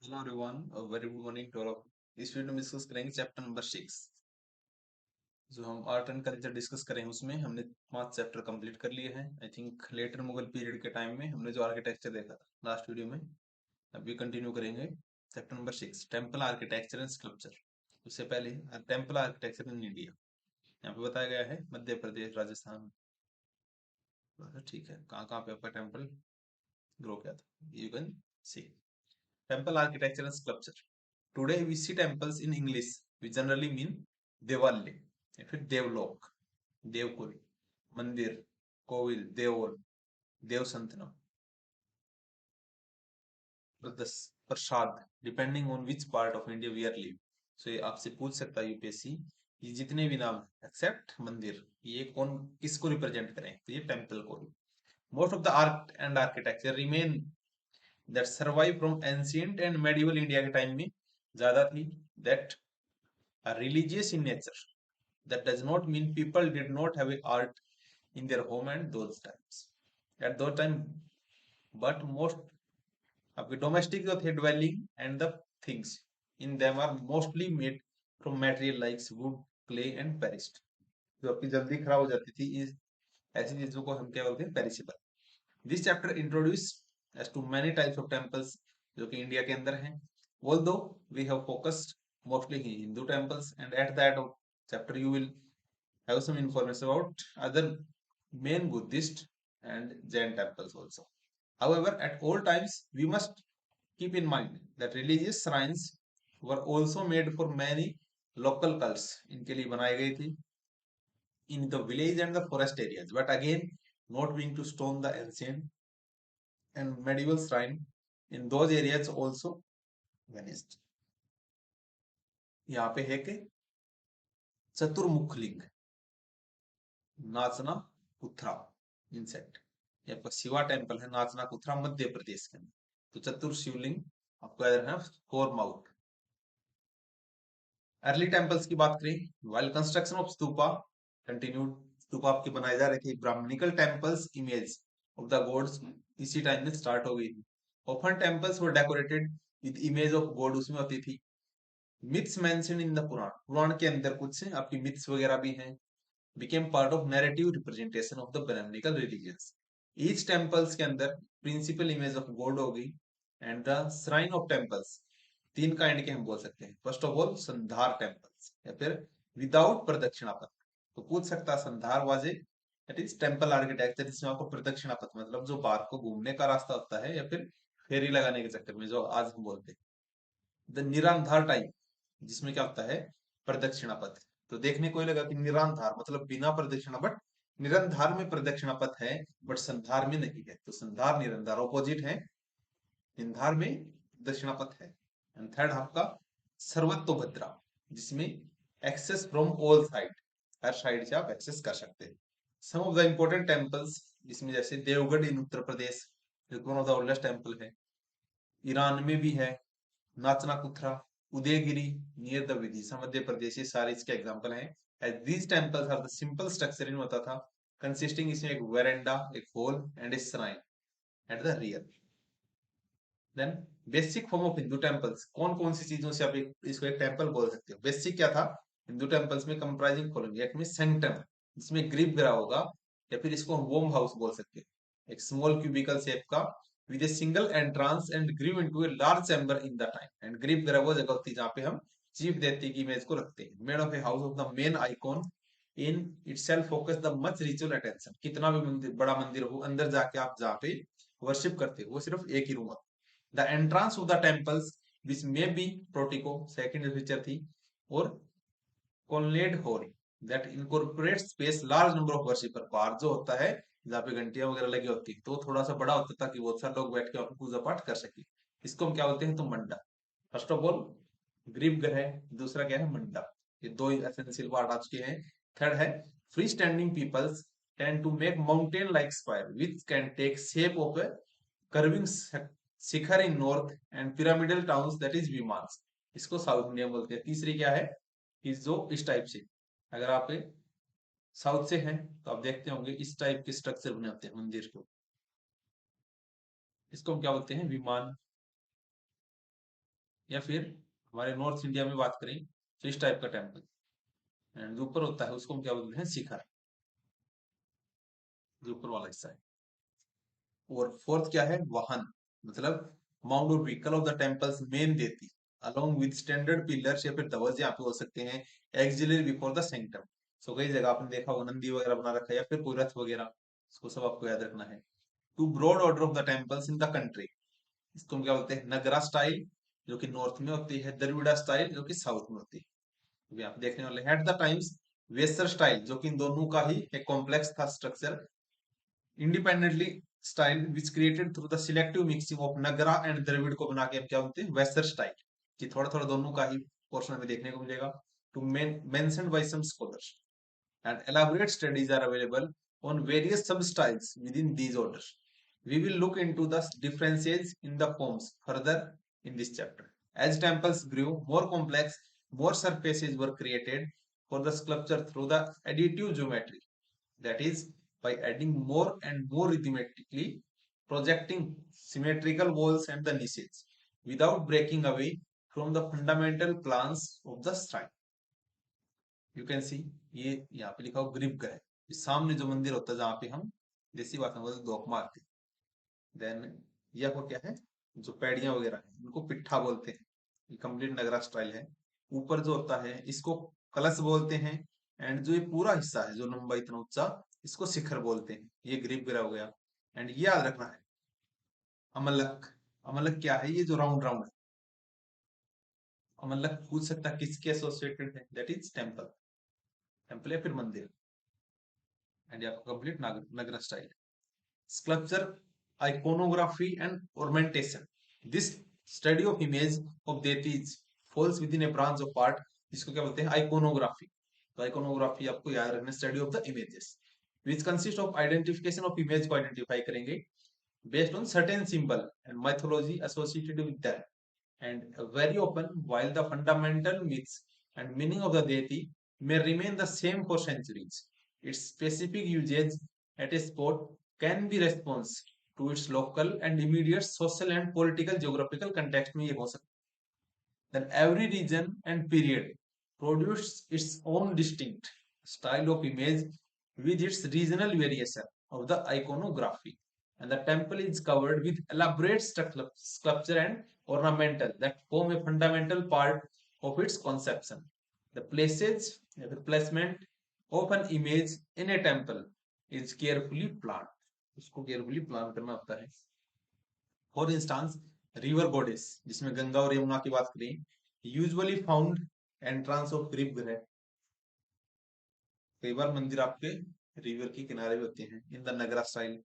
Hello everyone, very good morning to all of. इस video में discuss करेंगे chapter number 6। जो हम आर्ट एंड कल्चर डिस्कस करेंगे उसमें हमने 5 चैप्टर कंप्लीट कर लिए हैं। I think later Mughal period के टाइम में हमने जो आर्किटेक्चर देखा था लास्ट वीडियो में, अभी कंटिन्यू करेंगे। Chapter number 6, temple architecture and sculpture. उससे पहले टेम्पल आर्किटेक्चर इन इंडिया यहाँ पे बताया गया है। मध्य प्रदेश, राजस्थान। ठीक है, कहाँ कहाँ पे आपका टेम्पल ग्रो किया था, you can see. Temple architecture and sculpture. Today we see temples in English. We generally mean देवालय या फिर देवलोक, देवकुल, मंदिर, कोविल, देवल, देव संतनम, प्रसाद, depending on which part of India we are live. So ये आपसे पूछ सकता है यूपीएससी, ये जितने भी नाम एक्सेप्ट मंदिर, ये कौन किसको रिप्रेजेंट करें, तो ये टेम्पल को। Most of the art and architecture remain that survive from ancient and medieval India के टाइम में ज्यादा थी, that are religious in nature. That does not mean people did not have a art in their home and those times. At those time, but most आपके domestic जो थे dwelling and the things in them are mostly made from material like wood, clay and perished. जो आपकी जल्दी खराब हो जाती थी, इस ऐसी चीजों को हम क्या बोलते हैं, perishable. This chapter introduce as to many types of temples जो कि इंडिया के अंदर हैं। Although we have focused mostly in Hindu temples, and at that chapter you will have some information about other main Buddhist and Jain temples also. However, at all times we must keep in mind that religious shrines were also made for many local cults, इनके लिए बनाई गई थी in the village and the forest areas, but again not being to stone the ancient and medieval shrine in those areas also vanished. यहाँ पे है कि चतुर्मुख लिंग, नाचना कुथरा इंसेक्ट, ये आपका शिवा टेम्पल है नाचना कुथरा मध्य प्रदेश के अंदर। तो चतुर शिवलिंग आपको याद रखना, फोर माउथ। अर्ली टेम्पल्स की बात करें, while construction of stupa continued, stupa आपके बनाए जा रहे थे, Brahmanical temples image of the gods इसी टाइम में स्टार्ट हो गई थी। Often temples were decorated with image of god उसमें होती थी। Myths mention in the Purana, Purana के अंदर कुछ आपकी मिथ्स वगैरह भी हैं, became part of narrative representation of the Brahminical religions. Each temples के अंदर principal image of God होगी, and the shrine of temples तीन काइंड के हम बोल सकते हैं। फर्स्ट ऑफ ऑल संधार टेम्पल्स या फिर विदाउट प्रदक्षिणा पथ। तो पूछ सकता है संधार वाजे दैट इज टेम्पल आर्किटेक्चर जिसमें आपको प्रदक्षिणा पथ मतलब जो बाहर को घूमने का रास्ता होता है या फिर फेरी लगाने के चक्कर में जो आज हम बोलते हैं। द निरांधार टाइप जिसमें क्या होता है, प्रदक्षिणा पथ। तो देखने को ही लगा कि निरांधार मतलब बिना प्रदक्षिणा, बट निरंधार में प्रदक्षिणा पथ है बट संधार में नहीं है। तो संधार निरंधार ऑपोजिट है, निंधार में प्रदक्षिणा पथ है। एंड थर्ड आपका सर्वतोभद्रा जिसमें एक्सेस फ्रॉम ऑल साइड, हर साइड से आप एक्सेस कर सकते हैं। Some of the important temples जिसमें जैसे देवगढ़ इन उत्तर प्रदेश जो one of the oldest temple है, ईरान में भी है नाचना कुथरा, उदयगिरी नियर द विदिशा मध्य प्रदेश, ये सारे इसके एग्जांपल हैं। As these temples are the simple structure in होता था, कंसिस्टिंग इसमें एक वेरेंडा, एक hall and a shrine eight the rear. Then basic form of Hindu temples, कौन कौन सी चीजों से आप इसको एक टेम्पल बोल सकते हो। बेसिक क्या था हिंदू टेम्पल्स में, कंप्राइजिंग फॉलोइंग, एक में सेंटम जिसमें ग्रीव ग्रह होगा, या फिर इसको हम वोम हाउस बोल सकते हैं, एक स्मॉल क्यूबिकल शेप का with a single entrance and grew into a large chamber in the time, and ग्रीव ग्रह वो जगह होती है जहाँ पे हम चीफ देवते की इमेज को रखते हैं। Made of a house of the main icon in itself focus the much ritual attention, कितना भी मंदिर बड़ा मंदिर हो अंदर जाके आप जहाँ पे वर्शिप करते हो वो सिर्फ एक ही रूम होता है। The entrance of the temples which may be portico second feature थी, और colonnaded hall that incorporate space large number of worshipper, बाहर जो होता है जहाँ पे घंटियां वगैरह लगी होती तो थोड़ा सा बड़ा होता ताकि बहुत सारे लोग बैठ के अपनी पूजा पाठ कर सके। इसको हम क्या बोलते हैं, तो मंडा। फर्स्ट ऑफ ऑल ग्रीव ग्रह, दूसरा क्या है मंडा, ये दो एसेंशियल पार्ट आ चुके हैं। थर्ड है free standing peoples tend to make mountain like spire which can take shape of a curving shikhara in north and pyramidal towns that is vimanas, इसको साउथ इंडिया बोलते हैं। तीसरी क्या है कि जो इस टाइप से, अगर आप साउथ से हैं तो आप देखते होंगे इस टाइप के स्ट्रक्चर बने होते हैं मंदिर को, इसको हम क्या बोलते हैं, विमान। या फिर हमारे नॉर्थ इंडिया में बात करें तो इस टाइप का टेम्पल, एंड जो ऊपर होता है उसको हम क्या बोलते हैं, शिखर, जो ऊपर वाला हिस्सा है। और फोर्थ क्या है, वाहन, मतलब माउंट और vehicle of the temples main देती, अलोंग विद स्टैंडर्ड पिलर्स या फिर ध्वज यहाँ पे हो सकते हैं, एक्सिलरी बिफोर द सेंक्टम। सो कई जगह आपने देखा होगा नंदी वगैरह बना रखा है या फिर कोई रथ वगैरह, इसको सब आपको याद रखना है। Two broad order of the temples in the country, इसको हम क्या बोलते हैं, नगरा स्टाइल जो कि नॉर्थ में होती है, द्रविड़ा स्टाइल जो कि साउथ में होती है, अभी आप देखने वाले हैं। At the times Vesara style जो कि इन दोनों का ही एक कॉम्प्लेक्स था structure, independently style which created through the selective mixing of Nagara and Dravida को बना के हम क्या बोलते हैं, वेस्टर स्टाइल, कि थोड़ा थोड़ा दोनों का ही पोर्शन में देखने को मिलेगा। To mentioned by some scholars and elaborate studies are available on various substyles within these orders. We will look into the differences in the forms further in this chapter. As temples grew more complex, more surfaces were created for the sculpture through the additive geometry. That is, by adding more and more rhythmically projecting symmetrical walls and the niches without breaking away from the fundamental plans of the shrine. You can see, ये यहाँ पे लिखा हो गृह, सामने जो मंदिर होता है जहाँ पे हम देसी भाषा में बोलते दोक मारते हैं। देन ये आपको क्या है, जो पैड़ियां वगैरह है इनको पिट्ठा बोलते हैं, ये कंप्लीट नगरा स्टाइल है। ऊपर जो होता है इसको कलश बोलते हैं, एंड जो ये पूरा हिस्सा है जो लंबा इतना ऊंचा, इसको शिखर बोलते हैं, ये गृह हो गया। एंड ये याद रखना है, अमलक, अमलक क्या है, ये जो राउंड राउंड है, अमलक पूछ सकता है किसके एसोसिएटेड है, दैट इज टेम्पल, टेम्पल या फिर मंदिर। एंड आपका complete Nagara style, sculpture, iconography and ornamentation. This study of image of deities falls within a branch of art जिसको क्या बोलते हैं, iconography। तो iconography आपको याद रखना, study of the images which consist of identification of image को identify करेंगे based on certain symbol and mythology associated with them, and very often while the fundamental myths and meaning of the deity may remain the same for centuries, its specific usage at a spot can be response to its local and immediate social and political geographical context में ये हो सकता है। Then every region and period produced its own distinct style of image with its regional variation of the iconography, and the temple is covered with elaborate sculpture and ornamental that form a fundamental part of its conception. The places, the placement of an image in a temple is carefully planned. उसको carefully plan करना होता है। For instance river goddess, जिसमें गंगा और यमुना की बात करें, usually found entrance of गृह, कई बार मंदिर आपके रिवर के किनारे होते हैं in the Nagara style.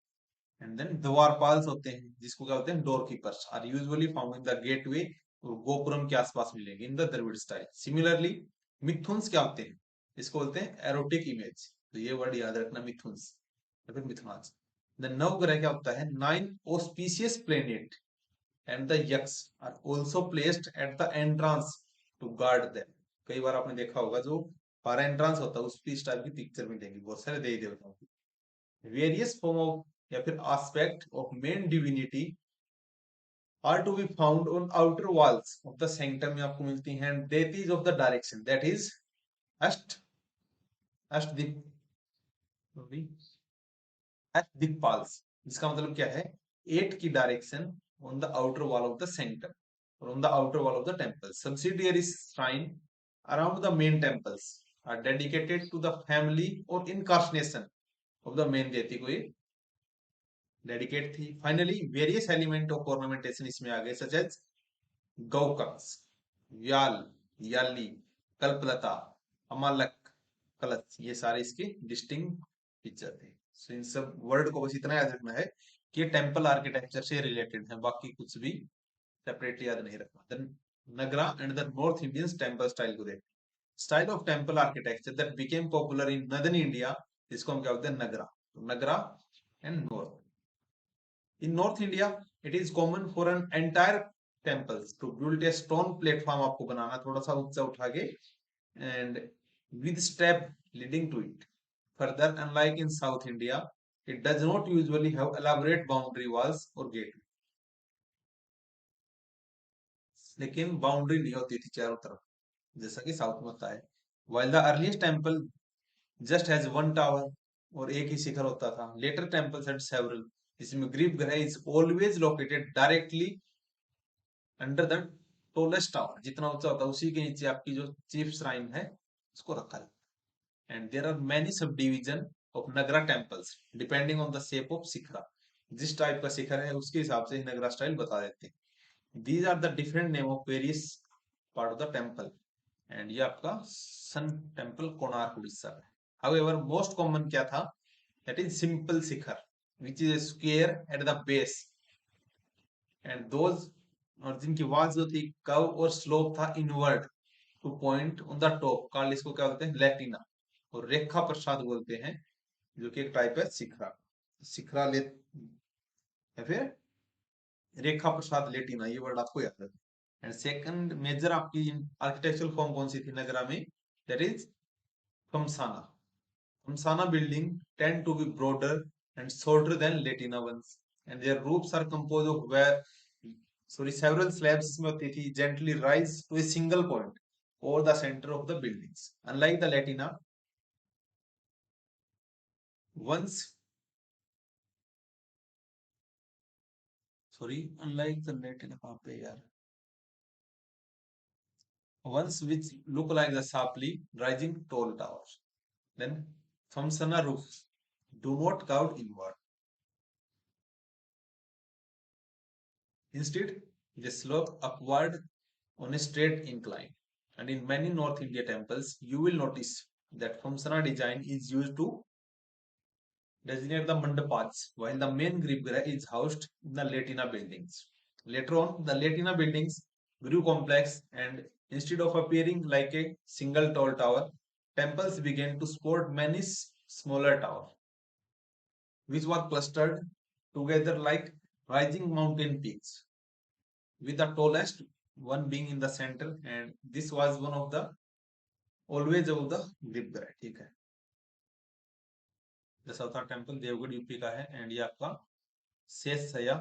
And then dwarapalas होते हैं जिसको क्या होते हैं, door keepers, are usually found in the gateway और गोपुरम के आसपास मिलेंगे in the Dravida style. Similarly mithunas क्या होते हैं, इसको बोलते हैं एरोटिक इमेज, तो ये वर्ड याद रखना, मिथुन्स या फिर मिथुनाज। द नवग्रह क्या होता है, 9 auspicious planet and the yaks are also placed at the entrance to guard them। कई बार आपने देखा होगा जो बारह एंट्रांस होता है उस पे इस टाइप की पिक्चर मिलेगी बहुत सारे देवी देवताओं की। वेरियस फॉर्म ऑफ या फिर aspect of main divinity are to be found on outer walls of the sanctum में आपको मिलती हैं। Deities of the direction that is अष्ट अष्टदिक दिक्पाल्स, जिसका मतलब क्या है, 8 की direction on the outer wall of the centre और on the outer wall of the temple. Subsidiary shrine around the main temples are dedicated to the family और incarnation of the main देती को डेडिकेट थी। Finally various element of ornamentation इसमें आ गए, such as गौकक्ष, व्याल, याली, कल्पलता, अमालक, कलश, ये सारे इसके डिस्टिंग फीचर थे। सो इन सब वर्ड को बस इतना याद रखना है कि टेम्पल आर्किटेक्चर से रिलेटेड है, बाकी कुछ भी सेपरेटली याद नहीं रखना। Then Nagara and the north Indian temple style को देख, style of temple architecture that became popular in northern India, इसको हम क्या बोलते हैं, नगरा। तो Nagara and north, in north India it is common for an entire temples to build a stone platform, आपको बनाना थोड़ा सा ऊंचा उठा के, and with step leading to it. Further, unlike in South India, it does not usually have elaborate boundary walls or gate. लेकिन boundary नहीं होती थी चारों तरफ, जैसा कि साउथ में होता है। While the earliest temple just has one tower, और एक ही शिखर होता था। लेटर टेम्पल्स हैड सेवरल, इसमें ग्रीव ग्रह is always located directly under the tallest tower, जितना ऊंचा होता है उसी के नीचे आपकी जो चीफ श्राइन है उसको रखा जाता है। And there are many sub division of Nagara temples depending on the shape of Shikhara, जिस टाइप का शिखर है उसके हिसाब से ही नगरा स्टाइल बता देते हैं। These are the different name of various part of the temple. And ये आपका सन टेम्पल कोणार्क उड़ीसा का है। हाउएवर मोस्ट कॉमन क्या था, that is simple Shikhar which is square at the base, and those, और जिनकी वॉल जो थी कर्व और स्लोप था inward two point on the top, call इसको क्या बोलते हैं, लेटिना, और रेखा प्रसाद बोलते हैं, जो कि एक टाइप है शिखरा। शिखरा ले या फिर रेखा प्रसाद लेटिना, ये वर्ड आपको याद है। एंड सेकंड मेजर आपकी आर्किटेक्चरल फॉर्म कौन सी थी नगरा में, that is phamsana. Phamsana building tend to be broader and shorter than latina ones, and their roofs are compose of where sorry several slabs इसमें होती थी, gently rise to a single point over the center of the buildings. Unlike the Latina, once unlike the Latina कहाँ पे यार, once which look like the sharply rising tall towers. Then Thamsana roofs do not curve inward. Instead, they slope upward on a straight incline. And in many North India temples, you will notice that Thamsana design is used to designate the mandapas, while the main Grippura is housed in the Latina buildings. Later on, the Latina buildings grew complex, and instead of appearing like a single tall tower, temples began to sport many smaller towers, which were clustered together like rising mountain peaks, with the tallest one being in the center, and this was one of the always of the Grippura. ठीक है, Dashavatar temple Deogarh UP का है, and ये आपका शेष या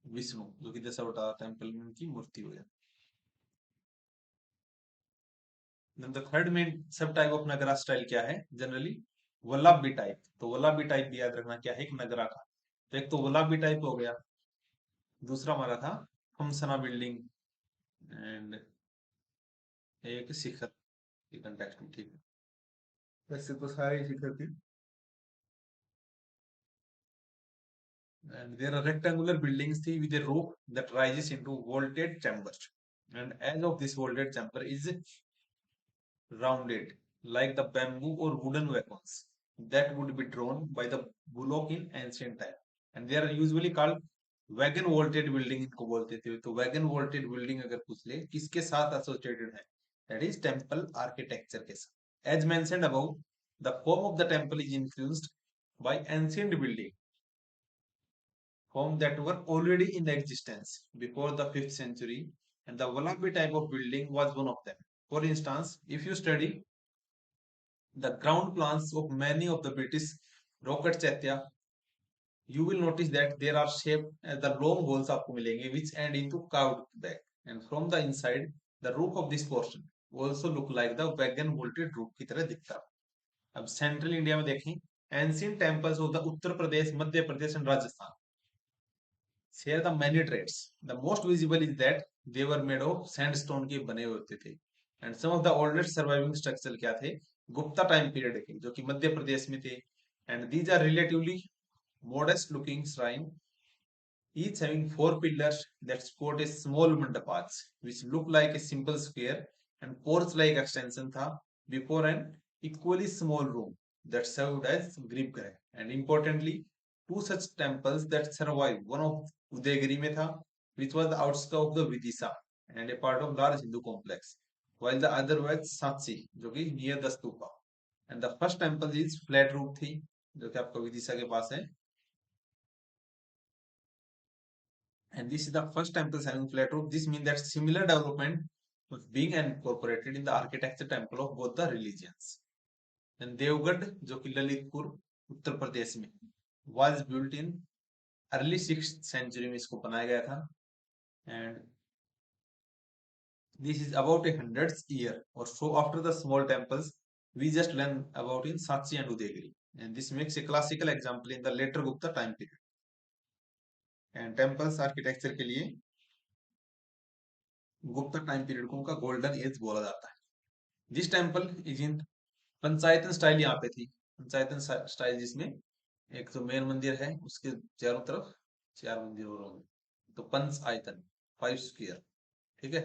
विष्णु, जो कि दशावतार टेम्पल में उनकी मूर्ति हो जाती। Then the third main सब टाइप ऑफ नगरा स्टाइल क्या है, जनरली वल्लभी टाइप। तो वल्लभी टाइप भी याद रखना क्या है, एक नगरा का। तो एक तो वल्लभी टाइप हो गया, दूसरा हमारा था हमसना बिल्डिंग, एंड एक शिखर के कंटेक्स्ट में। ठीक है, वैसे तो सारे शिखर थे। And there are rectangular buildings with a roof that rises into vaulted chambers. And edge of this vaulted chamber is rounded like the bamboo or wooden weapons that would be drawn by the bullock in ancient time. And they are usually called wagon vaulted building, इनको बोलते थे। तो wagon vaulted building अगर पूछ ले किसके साथ associated है, दैट इज टेम्पल आर्किटेक्चर के साथ। As mentioned above, the form of the temple is influenced by ancient building form that were already in existence before the 5th century, and the Vallabhi type of building was one of them. For instance, if you study the ground plans of many of the British rocket chaitya, you will notice that there are shaped as the long holes आपको मिलेंगे which end into curved back, and from the inside the roof of this portion also look like the wagon vaulted roof की तरह दिखता है। अब central India में देखें, ancient temples of the Uttar Pradesh, Madhya Pradesh and Rajasthan share the many traits. The most visible is that they were made of sandstone के बने होते थे, and some of the oldest surviving structure क्या थे, गुप्ता टाइम पीरियड के, जो कि मध्य प्रदेश में थे। and these are relatively modest looking shrine, each having 4 pillars that support a small mandapas which look like a simple square, and porch like extension था before an equally small room that served as grippgrah. And importantly, two such temples that survive, one of Udayagiri में था, which was the outskirts of the Vidisha and a part of large Hindu complex, while the other was Satchi, जो कि near the stupa. And the first temple is flat roof थी, जो कि आपका विदिशा के पास है, and this is the first temples having flat roof. This means that similar development was being incorporated in the architecture temple of both the religions. And Devgad, जो कि ललितपुर उत्तर प्रदेश में, was built in early 6th century में इसको बनाया गया था, and This is about a hundredth year or so after the small temples we just learn about in Sakshi and Udayagiri. And this makes a classical example in the later Gupta time period. And temples architecture के लिए Gupta time period को उनका golden age बोला जाता है. This temple is in panchayatana style यहाँ पे थी. पंचायतन स्टाइल जिसमें एक तो मेन मंदिर है उसके चारों तरफ चार मंदिर और होंगे तो पंच आयतन 5 स्क्वायर. ठीक है,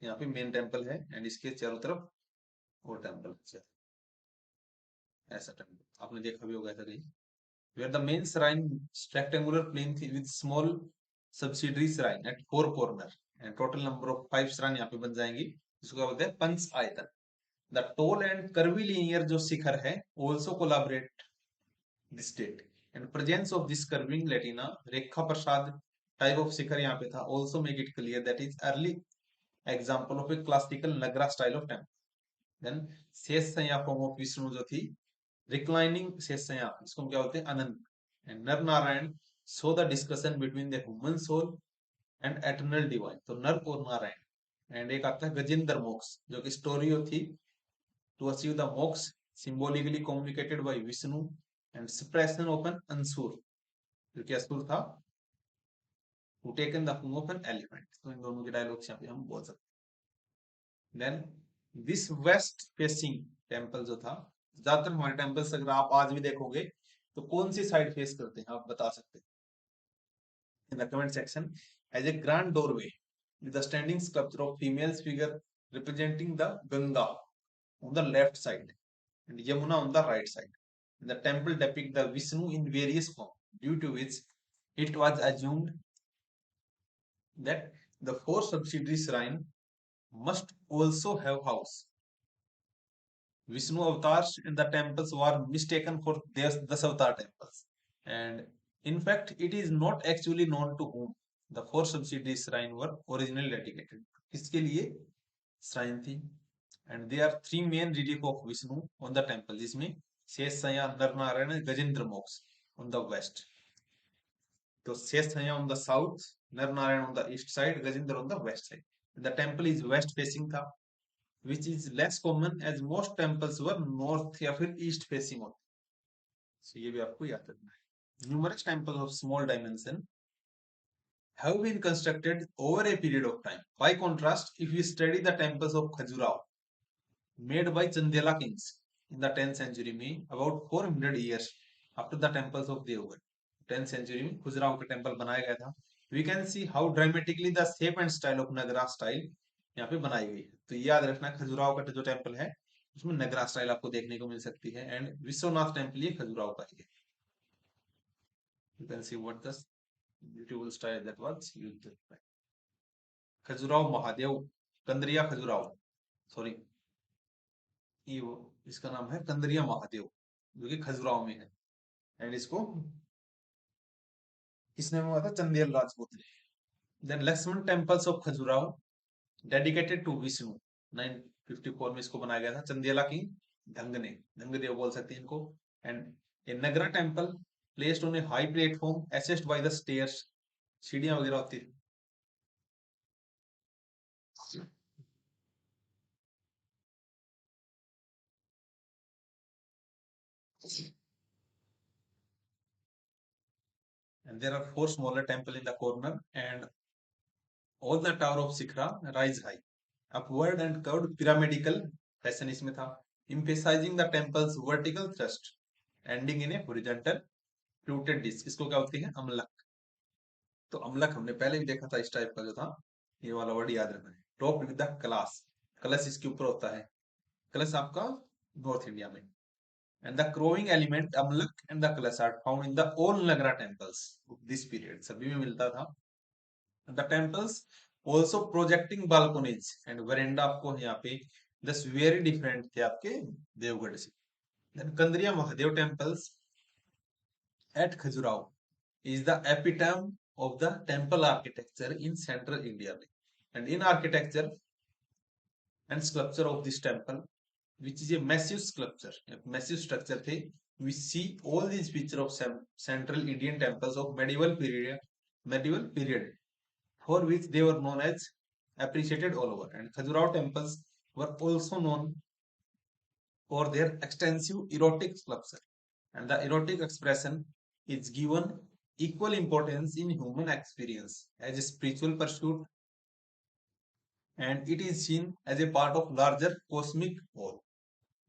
यहाँ पे मेन टेम्पल है एंड इसके चारों तरफ और टेम्पल ऐसा टेम्पल आपने देखा भी होगा ऐसा कहीं. Where the main shrine rectangular plain with small subsidiary shrine at 4 corner and total number of 5 shrine यहाँ पे बन जाएंगी इसको क्या बोलते हैं पंच आयतन. The tall and curvilinear जो शिखर है also collaborate this date and presence of this curving latina Rekha Prasad type of शिखर यहाँ पे था also make it clear that is early example of a classical Nagara style of temple. Then शेष संज्ञा form of Vishnu जो थी reclining शेषया इसको हम क्या बोलते हैं Ananta. And Nara Narayana so the discussion between the human soul and eternal divine. तो नर और नारायण. एंड एक आता है गजेंद्र मोक्ष जो कि स्टोरी थी to achieve the moksha symbolically communicated by Vishnu and suppression of an asura जो कि असुर था who taken the form of an elephant. तो इन दोनों के डायलॉग्स यहाँ पे हम बोल सकते हैं. Then this west facing temple जो था ज्यादातर हमारे टेम्पल्स अगर आप आज भी देखोगे तो कौन सी साइड फेस करते हैं आप बता सकते हैं in the comment section. As a grand doorway with the standing sculpture of female figure representing the Ganga on the left side and Yamuna on the right side. The temple depicts the Vishnu in various forms, due to which it was assumed that the 4 subsidiary shrine must also have house. Vishnu avatars in the temples were mistaken for Dasavatar temples. And in fact, it is not actually known to whom the 4 subsidiary shrine were originally dedicated. किसके लिए shrine थी? And there are 3 main relief of Vishnu on the temple. जिसमें शेष संज्ञा नर नारायण गजेंद्र मोक्ष on the west. तो शेष संज्ञा on the south, नर Narayan on the east side, Gajendra on the west side. The temple is west facing था. Which is less common as most temples were north या फिर east facing होते. So ये भी आपको याद रखना है. Numerous temples of small dimension have been constructed over a period of time. By contrast, if you study the temples of Khajuraho made by Chandela kings in the 10th century में about 400 years after the temples of Devgarh, 10th century में खजुराहो का temple बनाया गया था. We can see how dramatically the shape and style of Nagara style यहाँ पे बनाई गई है. तो याद रखना खजुराहो का जो टेम्पल है उसमें नगरा स्टाइल आपको देखने को मिल सकती है. एंड विश्वनाथ टेम्पल ये खजुराहो का है. You can see what the beautiful style that was used. Khajuraho Mahadev Kandariya Khajuraho sorry ये इसका नाम है कंदरिया महादेव जो कि खजुराहो में है. एंड इसको किसने हुआ था? चंदेल राजपूत ने. Then Lakshmana temples of Khajuraho dedicated to Vishnu 954 में इसको बनाया गया था चंदेला किंग धंगने धंगदेव बोल सकते हैं इनको. And a Nagara temple placed on a high platform assisted by the stairs सीढ़ियां वगैरह होती थी. And there are 4 smaller temples in the corner and all the tower of Sikra rise high upward and curved pyramidal fashion इसमें था. emphasizing the temple's vertical thrust ending in a horizontal fluted disc. इसको क्या बोलते हैं? अमलक. तो अमलक हमने पहले भी देखा था इस टाइप का जो था. ये वाला वर्ड याद रखना है. टॉप विद द कलश. कलश इसके ऊपर होता है. कलश आपका नॉर्थ इंडिया में. And the crowing element अमलक and the कलश are found in the all Nagara temples of this period. सभी में मिलता था. The temples also projecting balconies and veranda आपको यहाँ पे दस very different थे आपके देवगढ़ से. Then Kandriya Mahadev temples at Khajuraho is the epitome of the temple architecture in central India. And in architecture and sculpture of this temple, which is a massive sculpture, a massive structure थे, we see all these features of central Indian temples of medieval period for which they were known as appreciated all over. And Khajuraho temples were also known for their extensive erotic sculpture. And the erotic expression is given equal importance in human experience as a spiritual pursuit, and it is seen as a part of larger cosmic whole.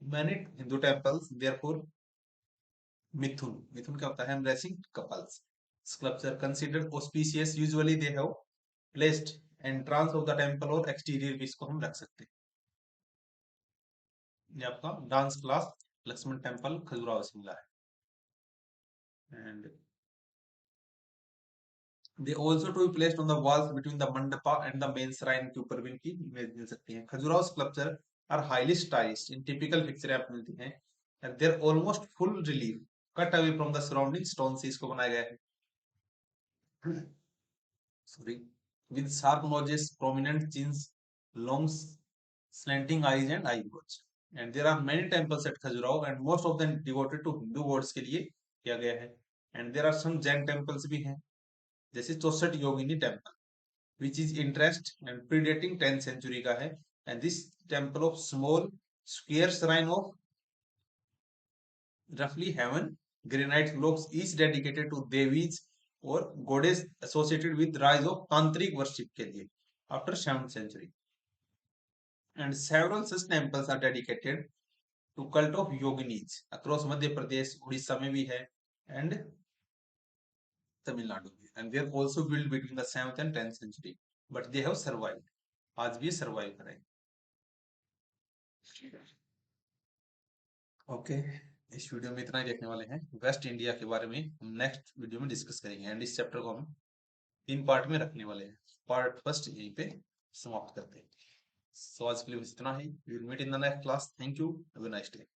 Many Hindu temples, therefore, मिथुन क्या होता है? Embracing couples. Sculpture considered auspicious. Usually they have placed entrance of the temple और exterior भी इसको हम रख सकते हैं. ये आपका dance class Lakshmana temple Khajuraho से मिला है. And they also to be placed on the walls between the mandapa and the main shrine के ऊपर भी इनकी इमेज मिल सकती है. Khajuraho sculpture are highly stylized in typical picture आप मिलती हैं, and they're almost full relief cut away from the surrounding stones से इसको बनाया गया है. Sorry, with sharp noses, prominent chins, long slanting eyes and eyebrows. And there are many temples at Khajuraho, and most of them devoted to Hindu gods के लिए किया गया है. And there are some Jain temples भी हैं, जैसे 64 योगिनी temple, which is interest and predating 10th century का है. And this temple of small square shrine of roughly heaven granite blocks is dedicated to devis or goddess associated with rise of tantric worship के लिए after 7th century. And several such temples are dedicated to cult of yoginis across Madhya Pradesh, Odisha में भी है, and Tamil Nadu में. And they are also built between the 7th and 10th century, but they have survived. आज भी survive करें. Okay, इस video में इतना ही देखने वाले हैं. वेस्ट इंडिया के बारे में हम नेक्स्ट वीडियो में डिस्कस करेंगे, एंड इस चैप्टर को हम 3 पार्ट में रखने वाले हैं. पार्ट फर्स्ट यहीं पे समाप्त करते हैं. सो आज के लिए बस इतना ही. We will meet in the next class. Thank you. Have a nice day.